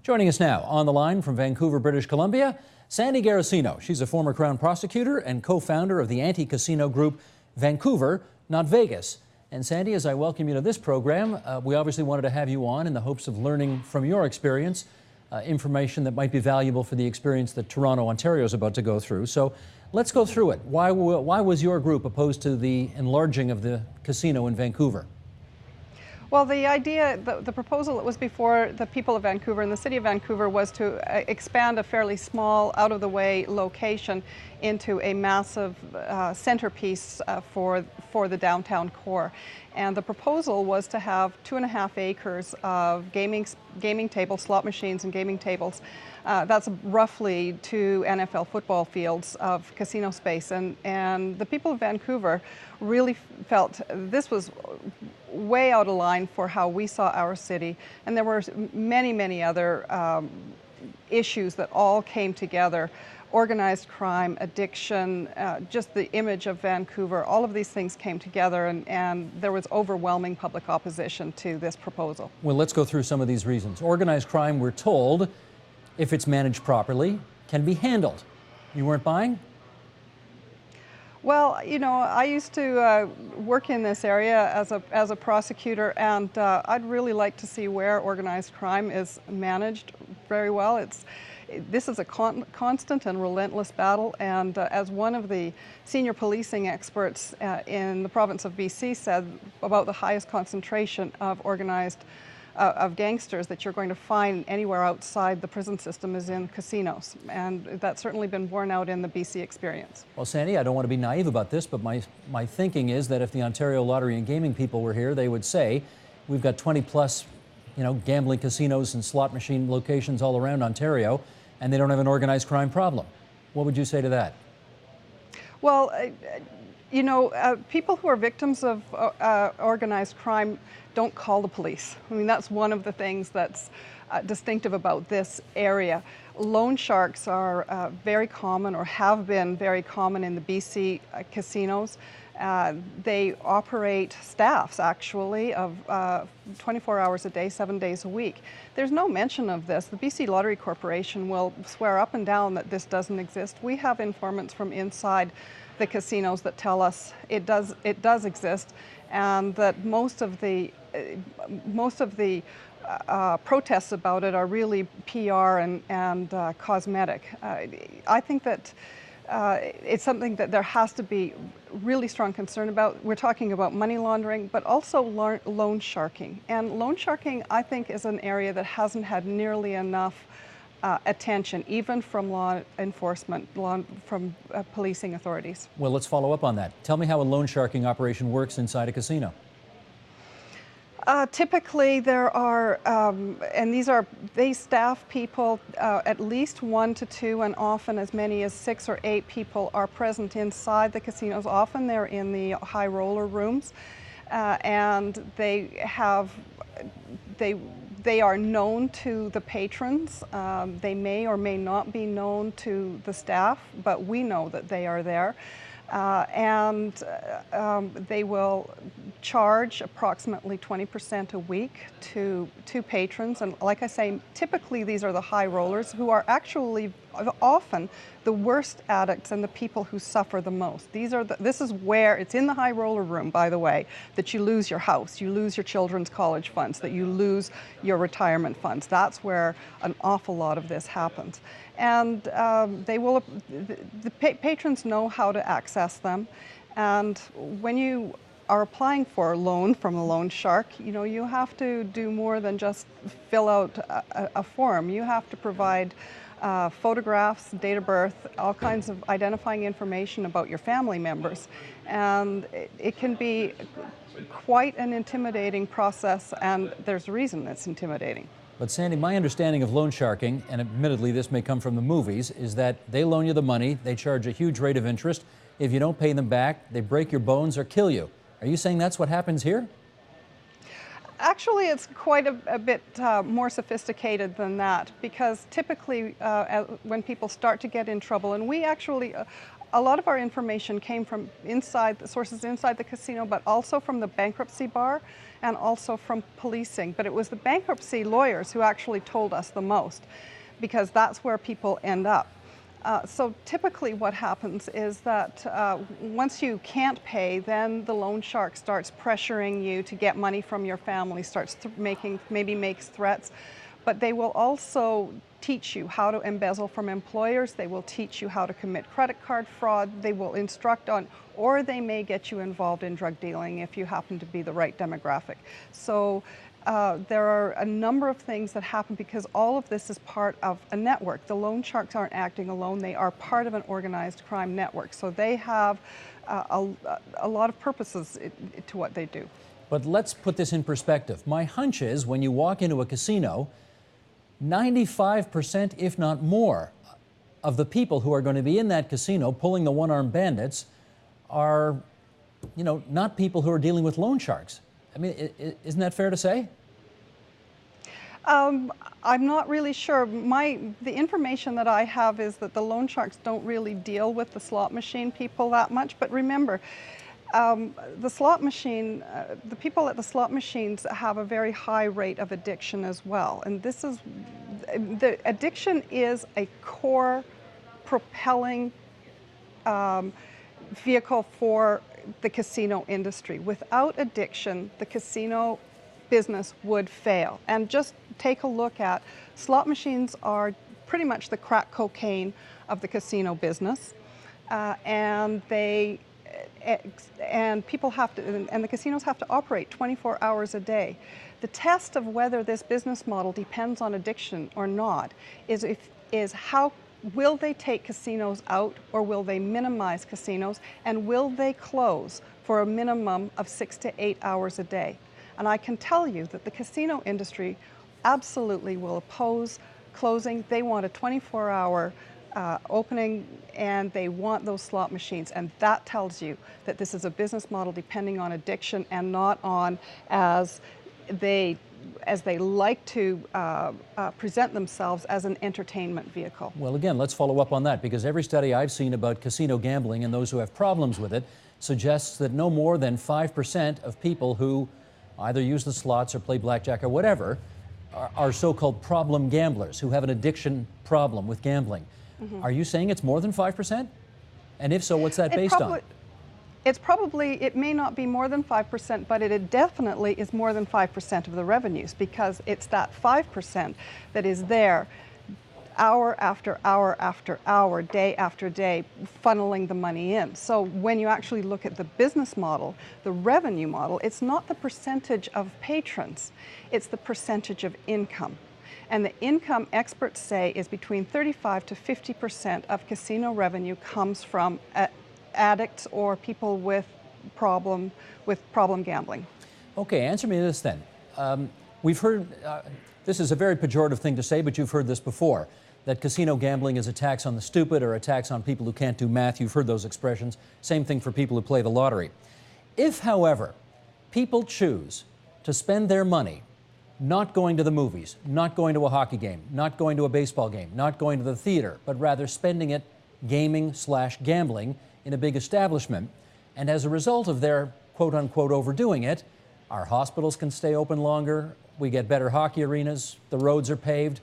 Joining us now on the line from Vancouver, British Columbia, Sandy Garossino. She's a former Crown prosecutor and co-founder of the anti-casino group Vancouver, not Vegas. And Sandy, as I welcome you to this program, we obviously wanted to have you on in the hopes of learning from your experience, information that might be valuable for the experience that Toronto, Ontario is about to go through. So let's go through it. Why was your group opposed to the enlarging of the casino in Vancouver? Well, the idea, the proposal that was before the people of Vancouver and the city of Vancouver was to expand a fairly small, out-of-the-way location into a massive centerpiece for the downtown core. And the proposal was to have 2.5 acres of gaming tables, slot machines and gaming tables. That's roughly 2 NFL football fields of casino space. And the people of Vancouver really felt this was way out of line for how we saw our city. And there were many, many other issues that all came together. Organized crime, addiction, just the image of Vancouver, all of these things came together, and there was overwhelming public opposition to this proposal. Well, let's go through some of these reasons. Organized crime, we're told, if it's managed properly, can be handled. You weren't buying? Well, you know, I used to work in this area as a prosecutor, and I'd really like to see where organized crime is managed very well. This is a constant and relentless battle, and as one of the senior policing experts in the province of BC said, about the highest concentration of of gangsters that you're going to find anywhere outside the prison system is in casinos, and that's certainly been borne out in the BC experience. Well, Sandy, I don't want to be naive about this, but my thinking is that if the Ontario Lottery and Gaming people were here, they would say, we've got 20 plus, gambling casinos and slot machine locations all around Ontario, and they don't have an organized crime problem. What would you say to that? Well, people who are victims of organized crime don't call the police. I mean, that's one of the things that's distinctive about this area. Loan sharks are very common, or have been very common in the BC casinos. They operate staffs, actually, of 24 hours a day, 7 days a week. There's no mention of this. The BC Lottery Corporation will swear up and down that this doesn't exist. We have informants from inside the casinos that tell us it does exist, and that most of the protests about it are really PR and cosmetic. I think that it's something that there has to be really strong concern about. We're talking about money laundering, but also loan sharking. And loan sharking, I think, is an area that hasn't had nearly enough attention, even from law enforcement, from policing authorities. Well, let's follow up on that. Tell me how a loan sharking operation works inside a casino. Typically, there are, and they staff people, at least 1 to 2, and often as many as 6 or 8 people are present inside the casinos. Often they're in the high roller rooms, and they are known to the patrons. They may or may not be known to the staff, but we know that they are there. They will charge approximately 20% a week to patrons. And like I say, typically these are the high rollers who are actually often the worst addicts and the people who suffer the most. This is where, it's in the high roller room, by the way, that you lose your house, you lose your children's college funds, that you lose your retirement funds. That's where an awful lot of this happens. And the patrons know how to access them. And when you are applying for a loan from a loan shark, you have to do more than just fill out a form. You have to provide photographs, date of birth, all kinds of identifying information about your family members. And it can be quite an intimidating process, and there's a reason it's intimidating. But Sandy, my understanding of loan sharking, and admittedly this may come from the movies, is that they loan you the money, they charge a huge rate of interest. If you don't pay them back, they break your bones or kill you. Are you saying that's what happens here? Actually, it's quite a bit more sophisticated than that, because typically when people start to get in trouble, and we actually, a lot of our information came from inside the sources inside the casino, but also from the bankruptcy bar and also from policing. But it was the bankruptcy lawyers who actually told us the most, because that's where people end up. So typically what happens is that once you can't pay, then the loan shark starts pressuring you to get money from your family, starts maybe makes threats. But they will also teach you how to embezzle from employers. They will teach you how to commit credit card fraud. They will instruct on, or they may get you involved in drug dealing if you happen to be the right demographic. So there are a number of things that happen because all of this is part of a network. The loan sharks aren't acting alone. They are part of an organized crime network. So they have a lot of purposes to what they do. But let's put this in perspective. My hunch is when you walk into a casino, 95%, if not more, of the people who are going to be in that casino pulling the one-armed bandits are, not people who are dealing with loan sharks. I mean, isn't that fair to say? I'm not really sure. The information that I have is that the loan sharks don't really deal with the slot machine people that much. But remember, the slot machine, the people at the slot machines have a very high rate of addiction as well. And the addiction is a core propelling vehicle for the casino industry. Without addiction, the casino business would fail. And just take a look at slot machines are pretty much the crack cocaine of the casino business, and people have to, and the casinos have to operate 24 hours a day. The test of whether this business model depends on addiction or not is how will they take casinos out, or will they minimize casinos, and will they close for a minimum of 6 to 8 hours a day? And I can tell you that the casino industry absolutely will oppose closing. They want a 24-hour opening, and they want those slot machines. And that tells you that this is a business model depending on addiction and not on, as they like to present themselves, as an entertainment vehicle. Well, again, let's follow up on that, because every study I've seen about casino gambling and those who have problems with it suggests that no more than 5% of people who either use the slots or play blackjack or whatever are so-called problem gamblers who have an addiction problem with gambling. Mm-hmm. Are you saying it's more than 5%? And if so, what's that based on? It may not be more than 5%, but it definitely is more than 5% of the revenues, because it's that 5% that is there hour after hour after hour, day after day, funneling the money in. So when you actually look at the business model, the revenue model, it's not the percentage of patrons, it's the percentage of income. And the income, experts say, is between 35 to 50% of casino revenue comes from addicts or people with problem gambling. Okay, answer me this then. We've heard, this is a very pejorative thing to say, but you've heard this before, that casino gambling is a tax on the stupid or a tax on people who can't do math. You've heard those expressions. Same thing for people who play the lottery. If, however, people choose to spend their money not going to the movies, not going to a hockey game, not going to a baseball game, not going to the theater, but rather spending it gaming/gambling in a big establishment, and as a result of their quote-unquote overdoing it, our hospitals can stay open longer, we get better hockey arenas, the roads are paved,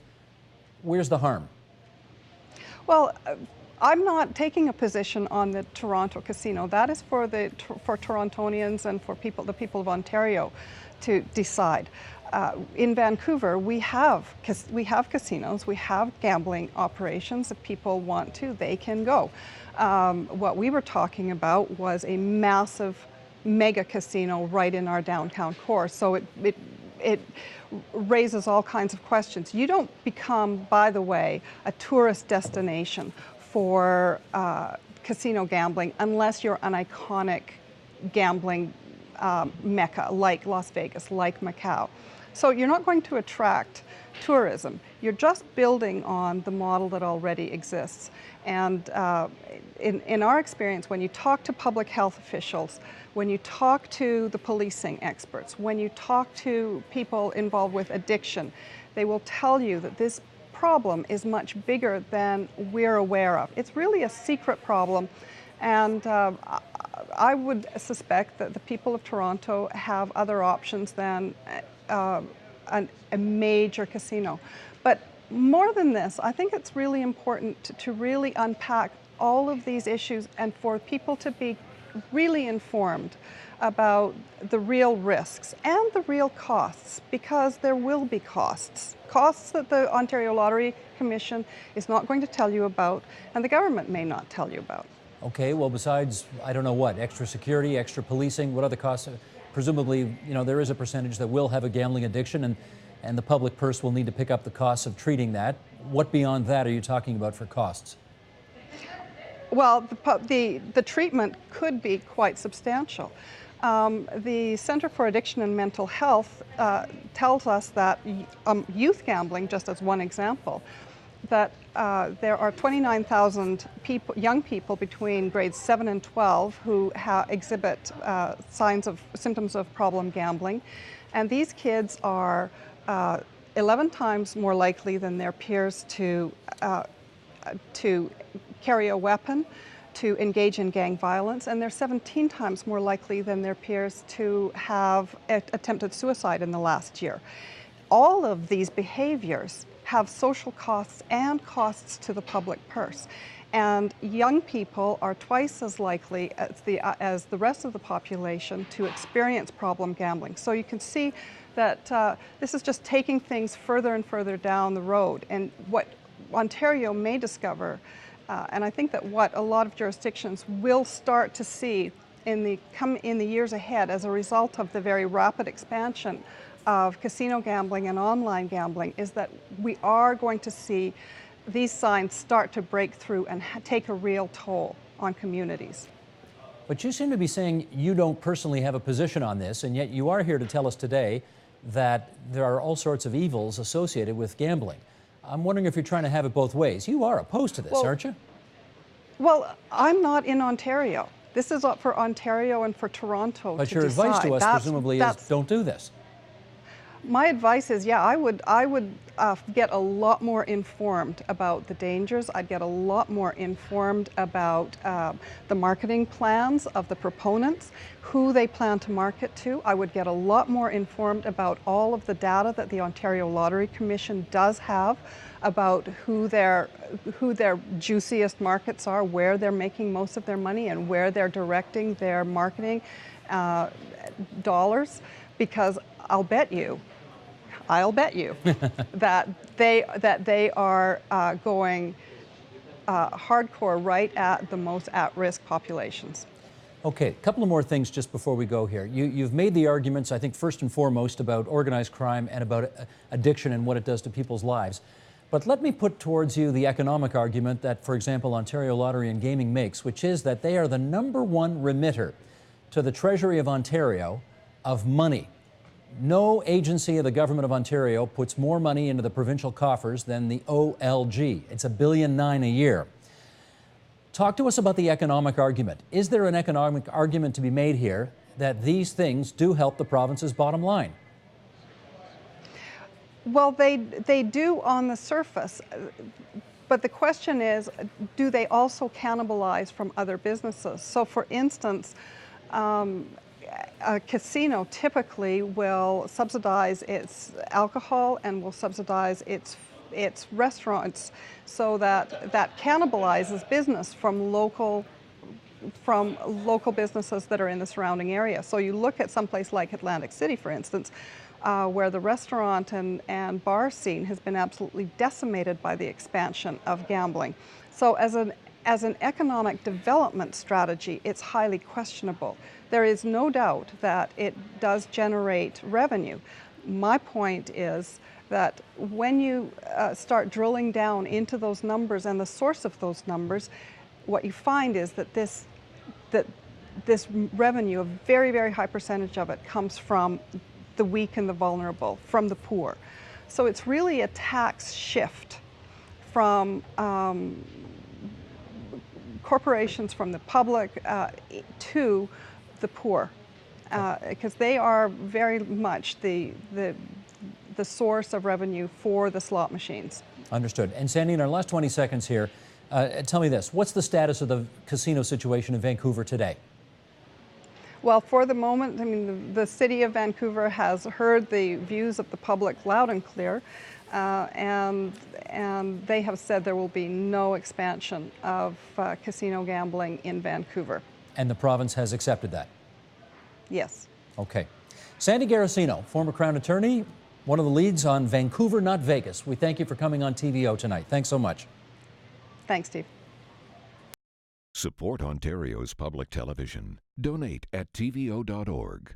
where's the harm? Well, I'm not taking a position on the Toronto casino. That is for Torontonians and for the people of Ontario to decide. In Vancouver, we have casinos, we have gambling operations. If people want to, they can go. What we were talking about was a massive mega casino right in our downtown core. So it raises all kinds of questions. You don't become, by the way, a tourist destination for casino gambling unless you're an iconic gambling mecca like Las Vegas, like Macau. So you're not going to attract tourism. You're just building on the model that already exists. And in our experience, when you talk to public health officials, when you talk to the policing experts, when you talk to people involved with addiction, they will tell you that this problem is much bigger than we're aware of. It's really a secret problem, and I would suspect that the people of Toronto have other options than a major casino. But more than this, I think it's really important to really unpack all of these issues and for people to be really informed about the real risks and the real costs, because there will be costs. Costs that the Ontario Lottery Commission is not going to tell you about, and the government may not tell you about. Okay, well, besides, I don't know what, extra security, extra policing, what other costs? Presumably, there is a percentage that will have a gambling addiction, and the public purse will need to pick up the costs of treating that. What beyond that are you talking about for costs? Well, the treatment could be quite substantial. The Centre for Addiction and Mental Health tells us that youth gambling, just as one example, that there are 29,000 young people between grades 7 and 12 who exhibit symptoms of problem gambling, and these kids are 11 times more likely than their peers to carry a weapon, to engage in gang violence, and they're 17 times more likely than their peers to have attempted suicide in the last year. All of these behaviors have social costs and costs to the public purse. And young people are twice as likely as the rest of the population to experience problem gambling. So you can see that this is just taking things further and further down the road. And what Ontario may discover, and I think that what a lot of jurisdictions will start to see in the years ahead as a result of the very rapid expansion of casino gambling and online gambling, is that we are going to see these signs start to break through and take a real toll on communities. But you seem to be saying you don't personally have a position on this, and yet you are here to tell us today that there are all sorts of evils associated with gambling. I'm wondering if you're trying to have it both ways. You are opposed to this, aren't you? Well, I'm not in Ontario. This is up for Ontario and for Toronto but to your decide. Advice to us presumably is don't do this. My advice is, yeah, I would get a lot more informed about the dangers. I'd get a lot more informed about the marketing plans of the proponents, who they plan to market to. I would get a lot more informed about all of the data that the Ontario Lottery Commission does have about who their juiciest markets are, where they're making most of their money, and where they're directing their marketing dollars, because I'll bet you that they are going hardcore right at the most at-risk populations. Okay, a couple of more things just before we go here. You've made the arguments, I think, first and foremost about organized crime and about addiction and what it does to people's lives. But let me put towards you the economic argument that, for example, Ontario Lottery and Gaming makes, which is that they are the #1 remitter to the Treasury of Ontario of money. No agency of the Government of Ontario puts more money into the provincial coffers than the OLG. It's $1.9 billion a year. Talk to us about the economic argument. Is there an economic argument to be made here that these things do help the province's bottom line? Well, they do on the surface, but the question is, do they also cannibalize from other businesses? So, for instance, a casino typically will subsidize its alcohol and will subsidize its restaurants, so that cannibalizes business from local businesses that are in the surrounding area. So you look at someplace like Atlantic City, for instance, where the restaurant and bar scene has been absolutely decimated by the expansion of gambling. So as an economic development strategy, it's highly questionable. There is no doubt that it does generate revenue. My point is that when you start drilling down into those numbers and the source of those numbers, what you find is that this revenue, a very, very high percentage of it, comes from the weak and the vulnerable, from the poor. So it's really a tax shift from corporations, from the public to the poor, because they are very much the source of revenue for the slot machines. Understood. And Sandy, in our last 20 seconds here, tell me this. What's the status of the casino situation in Vancouver today? Well, for the moment, I mean, the city of Vancouver has heard the views of the public loud and clear, and they have said there will be no expansion of casino gambling in Vancouver. And the province has accepted that? Yes. Okay. Sandy Garossino, former Crown Attorney, one of the leads on Vancouver, not Vegas. We thank you for coming on TVO tonight. Thanks so much. Thanks, Steve. Support Ontario's public television. Donate at tvo.org.